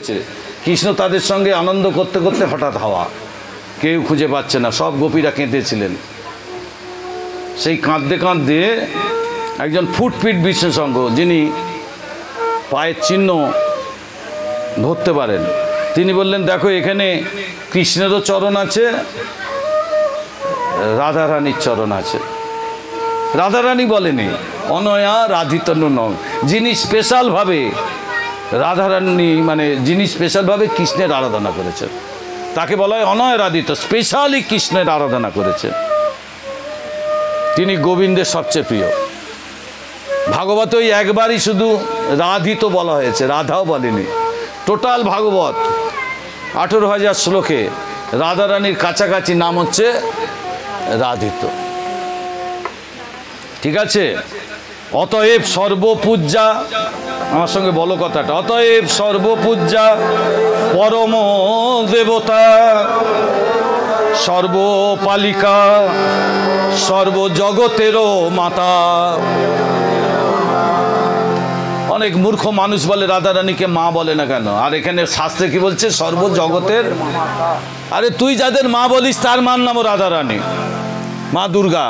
এসেছে। কৃষ্ণ তাদের সঙ্গে আনন্দ করতে করতে হঠাৎ হাওয়া, কেউ খুঁজে পাচ্ছে না, সব গোপীরা কেঁদেছিলেন। সেই কাঁদতে কাঁদতে একজন ফুটপিট বিশেষজ্ঞ, যিনি পায়ের চিহ্ন ধরতে পারেন, তিনি বললেন, দেখো এখানে কৃষ্ণেরও চরণ আছে, রাধারানীর চরণ আছে। রাধারানী বলেনি, অনয়া রাধিতনু নয়, যিনি স্পেশালভাবে রাধারানী মানে যিনি স্পেশালভাবে কৃষ্ণের আরাধনা করেছেন, তাকে বলা হয় অনয় রাধিত, স্পেশালি কৃষ্ণের আরাধনা করেছেন। তিনি গোবিন্দের সবচেয়ে প্রিয়। ভাগবত ওই একবারই শুধু রাধিত বলা হয়েছে, রাধাও বলেনি। টোটাল ভাগবত 18,000 শ্লোকে রাধারানীর কাছাকাছি নাম হচ্ছে রাধিত। ঠিক আছে? অতএব সর্বপূজ্যা, আমার সঙ্গে বলো কথাটা, অতএব সর্বপূজ্যা পরম দেবতা সর্বপালিকা সর্বজগতেরও মাতা। অনেক মূর্খ মানুষ বলে রাধারানীকে মা বলে না কেন, আর এখানে শাস্ত্রে কি বলছে? সর্বজগতের। আরে তুই যাদের মা বলিস তার মার নামও রাধারানী, মা দুর্গা।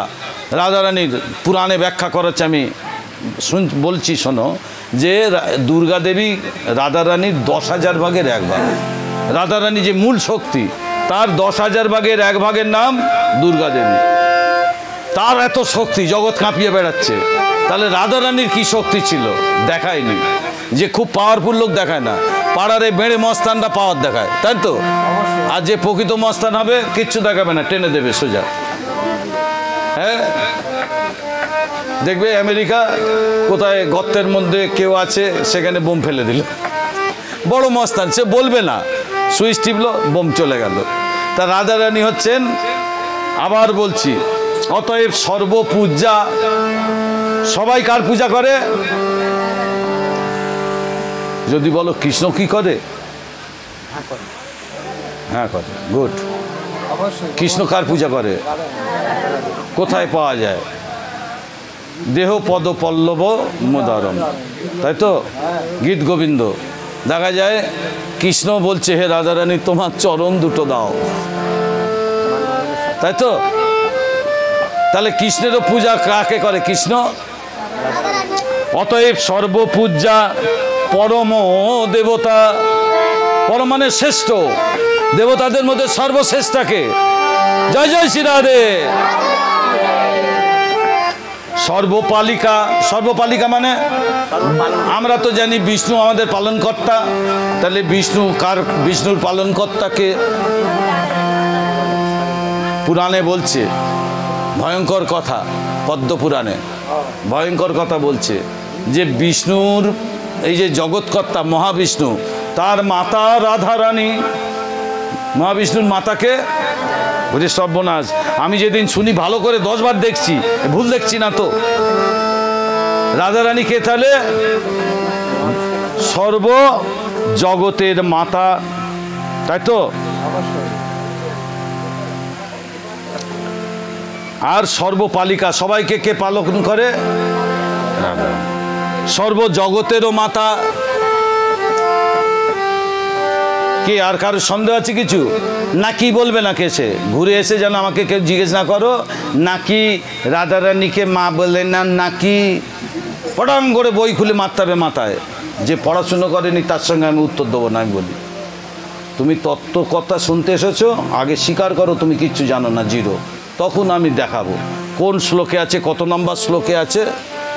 রাধারানীর পুরাণে ব্যাখ্যা করেছে, আমি বলছি শোনো, যে দুর্গা দেবী রাধারানীর 10,000 ভাগের 1 ভাগ। রাধারানী যে মূল শক্তি, তার 10,000 ভাগের 1 ভাগের নাম দুর্গা দেবী। তার এত শক্তি, জগৎ কাঁপিয়ে বেড়াচ্ছে। তাহলে রাধারানীর কি শক্তি ছিল? দেখায়নি। যে খুব পাওয়ারফুল লোক দেখায় না, পাড়ার এই বেড়ে মস্তানরা পাওয়ার দেখায়, তাই তো? আর যে প্রকৃত মস্তান হবে কিচ্ছু দেখাবে না, টেনে দেবে সোজা। হ্যাঁ, দেখবে আমেরিকা কোথায় গর্তের মধ্যে কেউ আছে, সেখানে বোম ফেলে দিল, বড় মস্তান, সে বলবে না, সুইচ টিপলো, বোম চলে গেল। তা রাধারানী হচ্ছেন, আবার বলছি, অতএব সর্বপূজ্যা। সবাই কার পূজা করে? যদি বলো কৃষ্ণ কি করে? হ্যাঁ করে, গুড। কৃষ্ণ কার পূজা করে? কোথায় পাওয়া যায়? দেহ পদ পল্লব মোদারম, তাই তো? গীত গোবিন্দ দেখা যায় কৃষ্ণ বলছে, হে রাধারানী তোমার চরণ দুটো দাও, তাই তো? তাহলে কৃষ্ণেরও পূজা কাকে করে? কৃষ্ণ। অতএব সর্বপূজ্যা পরম দেবতা। পরম মানে শ্রেষ্ঠ, দেবতাদের মধ্যে সর্বশ্রেষ্ঠাকে। জয় জয় শ্রী রাধে। সর্বপালিকা, সর্বপালিকা মানে আমরা তো জানি বিষ্ণু আমাদের পালনকর্তা, তাহলে বিষ্ণু কার? বিষ্ণুর পালনকর্তাকে পুরাণে বলছে ভয়ঙ্কর কথা, পদ্মপুরাণে ভয়ঙ্কর কথা বলছে যে বিষ্ণুর এই যে জগৎকর্তা মহাবিষ্ণু, তার মাতা রাধারানী। মহাবিষ্ণুর মাতাকে বুঝে সর্বনাশ। আমি যেদিন শুনি ভালো করে 10 বার দেখছি, ভুল দেখছি না তো? রাধারানী কে তাহলে? সর্ব জগতের মাতা, তাই তো? আর সর্বপালিকা, সবাইকে কে পালন করে? সর্বজগতেরও মাতা। কি আর কারোর সন্দেহ আছে কিছু? নাকি বলবে না কেসে? ঘুরে এসে যেন আমাকে কেউ জিজ্ঞেস না করো নাকি রাধারানীকে মা বললেন না, নাকি পটাং করে বই খুলে মারতে হবে মাথায়। যে পড়াশুনো করেনি তার সঙ্গে আমি উত্তর দেবো না। আমি বলি, তুমি তত্ত্ব কথা শুনতে এসেছো, আগে স্বীকার করো তুমি কিচ্ছু জানো না, জিরো। তখন আমি দেখাবো কোন শ্লোকে আছে, কত নম্বর শ্লোকে আছে,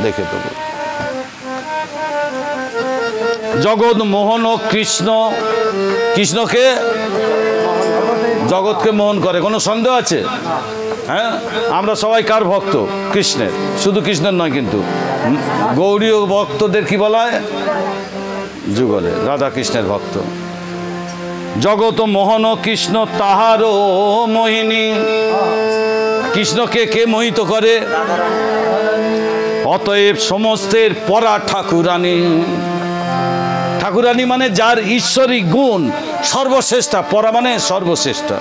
দেখে দেবো। জগৎ মোহন ও কৃষ্ণ, কৃষ্ণকে জগৎকে মোহন করে, কোনো সন্দেহ আছে? হ্যাঁ, আমরা সবাই কার ভক্ত? কৃষ্ণের। শুধু কৃষ্ণের নয় কিন্তু, গৌরীয় ভক্তদের কি বলা হয়? যুগলে রাধা কৃষ্ণের ভক্ত। জগৎ মোহন কৃষ্ণ তাহারও মোহিনী। কৃষ্ণকে কে মোহিত করে? অতএব সমস্তের পরা ঠাকুরানী। ঠাকুরানী মানে যার ঈশ্বরিক গুণ সর্বশ্রেষ্ঠা, পরা মানে সর্বশ্রেষ্ঠা,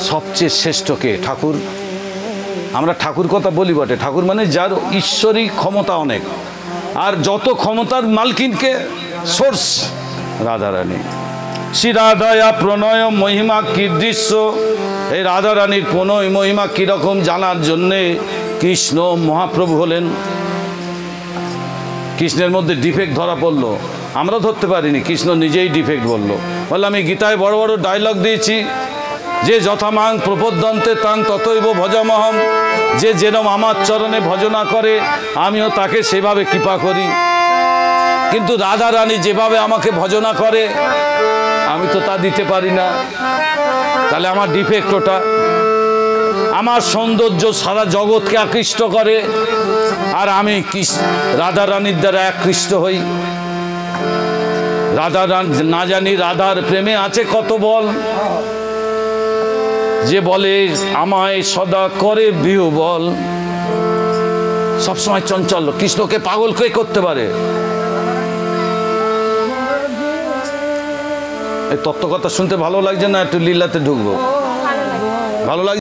সবচেয়ে শ্রেষ্ঠকে ঠাকুর। আমরা ঠাকুর কথা বলি বটে, ঠাকুর মানে যার ঈশ্বরিক ক্ষমতা অনেক, আর যত ক্ষমতার মালকিনকে সোর্স রাধারানী। শ্রী রাধায়া প্রণয় মহিমা কীদৃশ্য, এই রাধারানীর প্রণয় মহিমা কীরকম জানার জন্যে কৃষ্ণ মহাপ্রভু হলেন। কৃষ্ণের মধ্যে ডিফেক্ট ধরা পড়লো, আমরা ধরতে পারিনি, কৃষ্ণ নিজেই ডিফেক্ট বললো। বললাম আমি গীতায় বড় বড় ডায়লগ দিয়েছি, যে যথামাং প্রপদ্যন্তে তাং ততৈব ভজামহম, যে যেরম আমার চরণে ভজনা করে আমিও তাকে সেভাবে কৃপা করি। কিন্তু রাধারানী যেভাবে আমাকে ভজনা করে আমি তো তা দিতে পারি না, তাহলে আমার ডিফেক্ট ওটা। আমার সৌন্দর্য সারা জগৎকে আকৃষ্ট করে, আর আমি রাধারানীর দ্বারা আকৃষ্ট হই। রাধারানী না জানি রাধার প্রেমে আছে কত বল, যে বলে আমায় সদা করে বিহ্বল। সবসময় চঞ্চল, কৃষ্ণকে পাগল কে করতে পারে? এই তত্ত্ব কথা শুনতে ভালো লাগছে না একটু লীলাতে ঢুকবো? ভালো লাগছে।